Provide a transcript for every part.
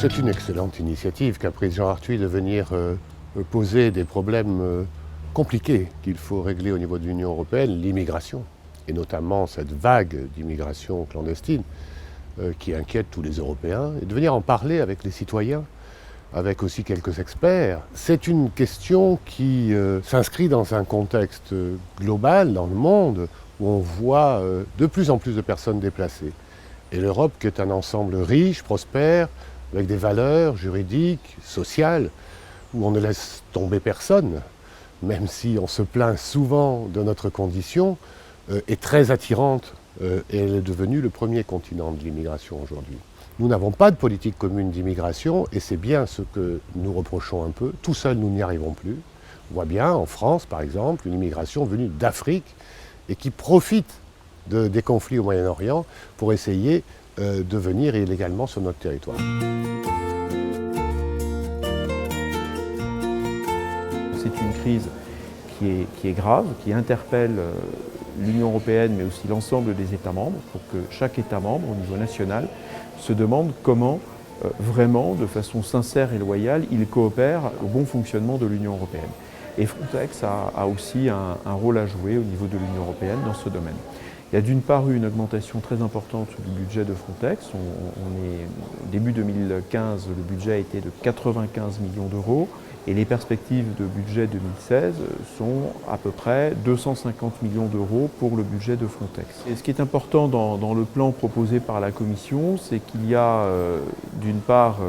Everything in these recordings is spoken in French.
C'est une excellente initiative qu'a prise Jean Arthuis de venir poser des problèmes compliqués qu'il faut régler au niveau de l'Union européenne, l'immigration, et notamment cette vague d'immigration clandestine qui inquiète tous les Européens, et de venir en parler avec les citoyens, avec aussi quelques experts. C'est une question qui s'inscrit dans un contexte global dans le monde où on voit de plus en plus de personnes déplacées. Et l'Europe, qui est un ensemble riche, prospère, avec des valeurs juridiques, sociales, où on ne laisse tomber personne, même si on se plaint souvent de notre condition, est très attirante et elle est devenue le premier continent de l'immigration aujourd'hui. Nous n'avons pas de politique commune d'immigration et c'est bien ce que nous reprochons un peu. Tout seul, nous n'y arrivons plus. On voit bien en France, par exemple, une immigration venue d'Afrique et qui profite des conflits au Moyen-Orient pour essayer de venir illégalement sur notre territoire. C'est une crise qui est grave, qui interpelle l'Union européenne, mais aussi l'ensemble des États membres, pour que chaque État membre, au niveau national, se demande comment, vraiment, de façon sincère et loyale, il coopère au bon fonctionnement de l'Union européenne. Et Frontex a aussi un rôle à jouer au niveau de l'Union européenne dans ce domaine. Il y a d'une part eu une augmentation très importante du budget de Frontex. Début 2015, le budget était de 95 millions d'euros et les perspectives de budget 2016 sont à peu près 250 millions d'euros pour le budget de Frontex. Et ce qui est important dans le plan proposé par la Commission, c'est qu'il y a d'une part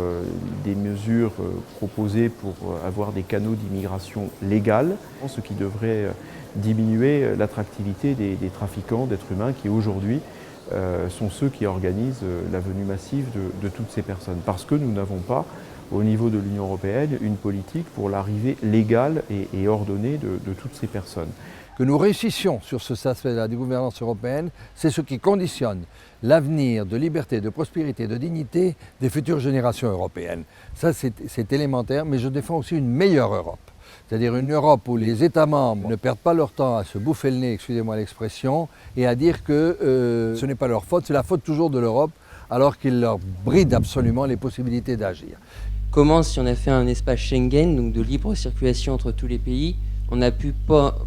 des mesures proposées pour avoir des canaux d'immigration légale, ce qui devrait diminuer l'attractivité des trafiquants d'êtres humains qui aujourd'hui sont ceux qui organisent la venue massive de toutes ces personnes. Parce que nous n'avons pas, au niveau de l'Union européenne, une politique pour l'arrivée légale et ordonnée de toutes ces personnes. Que nous réussissions sur ce aspect-là de gouvernance européenne, c'est ce qui conditionne l'avenir de liberté, de prospérité, de dignité des futures générations européennes. Ça, c'est élémentaire, mais je défends aussi une meilleure Europe. C'est-à-dire une Europe où les États membres ne perdent pas leur temps à se bouffer le nez, excusez-moi l'expression, et à dire que ce n'est pas leur faute, c'est la faute toujours de l'Europe, alors qu'ils leur brident absolument les possibilités d'agir. Comment, si on a fait un espace Schengen, donc de libre circulation entre tous les pays, on a pu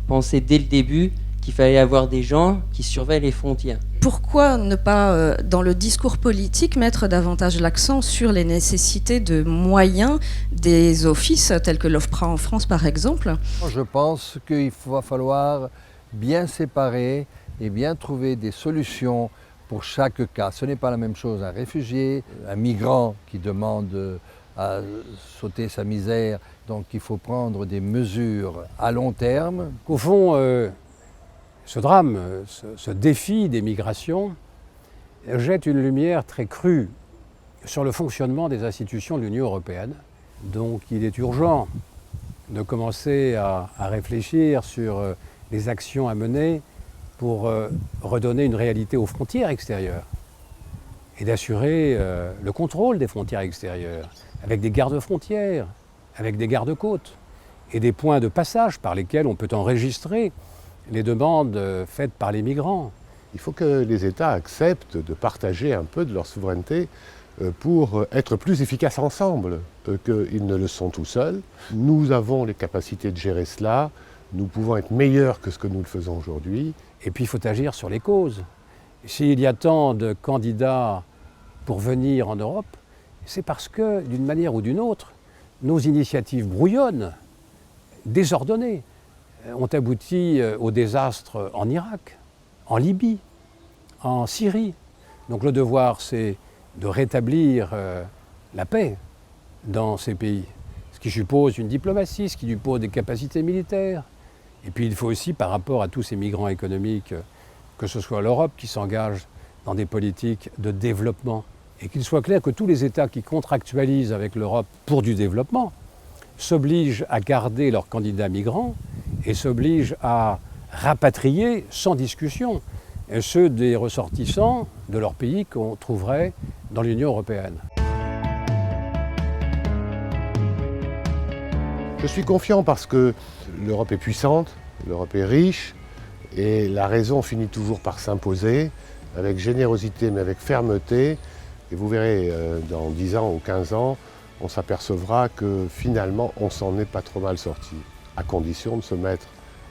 penser dès le début qu'il fallait avoir des gens qui surveillent les frontières. Pourquoi ne pas, dans le discours politique, mettre davantage l'accent sur les nécessités de moyens des offices, tels que l'OFPRA en France par exemple ? Je pense qu'il va falloir bien séparer et bien trouver des solutions pour chaque cas. Ce n'est pas la même chose un réfugié, un migrant qui demande à sauter sa misère, donc il faut prendre des mesures à long terme. Au fond, ce drame, ce défi des migrations jette une lumière très crue sur le fonctionnement des institutions de l'Union européenne. Donc il est urgent de commencer à réfléchir sur les actions à mener pour redonner une réalité aux frontières extérieures et d'assurer le contrôle des frontières extérieures avec des gardes-frontières, avec des gardes-côtes et des points de passage par lesquels on peut enregistrer les demandes faites par les migrants. Il faut que les États acceptent de partager un peu de leur souveraineté pour être plus efficaces ensemble qu'ils ne le sont tout seuls. Nous avons les capacités de gérer cela, nous pouvons être meilleurs que ce que nous le faisons aujourd'hui. Et puis il faut agir sur les causes. S'il y a tant de candidats pour venir en Europe, c'est parce que, d'une manière ou d'une autre, nos initiatives brouillonnes, désordonnées, ont abouti au désastre en Irak, en Libye, en Syrie. Donc le devoir, c'est de rétablir la paix dans ces pays, ce qui suppose une diplomatie, ce qui suppose des capacités militaires. Et puis il faut aussi, par rapport à tous ces migrants économiques, que ce soit l'Europe qui s'engage dans des politiques de développement, et qu'il soit clair que tous les États qui contractualisent avec l'Europe pour du développement s'obligent à garder leurs candidats migrants et s'obligent à rapatrier sans discussion ceux des ressortissants de leur pays qu'on trouverait dans l'Union européenne. Je suis confiant parce que l'Europe est puissante, l'Europe est riche et la raison finit toujours par s'imposer avec générosité mais avec fermeté. Et vous verrez, dans 10 ans ou 15 ans, on s'apercevra que finalement, on s'en est pas trop mal sorti, à condition de se mettre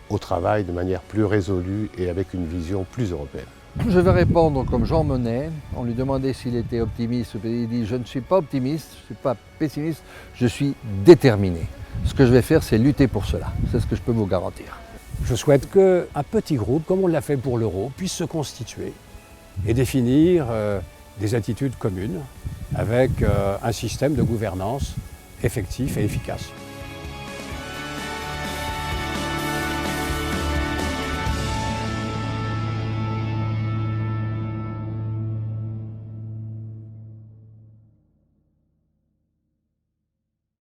au travail de manière plus résolue et avec une vision plus européenne. Je vais répondre comme Jean Monnet. On lui demandait s'il était optimiste. Il dit « Je ne suis pas optimiste, je ne suis pas pessimiste, je suis déterminé. Ce que je vais faire, c'est lutter pour cela. C'est ce que je peux vous garantir. » Je souhaite qu'un petit groupe, comme on l'a fait pour l'euro, puisse se constituer et définir des attitudes communes avec un système de gouvernance effectif et efficace.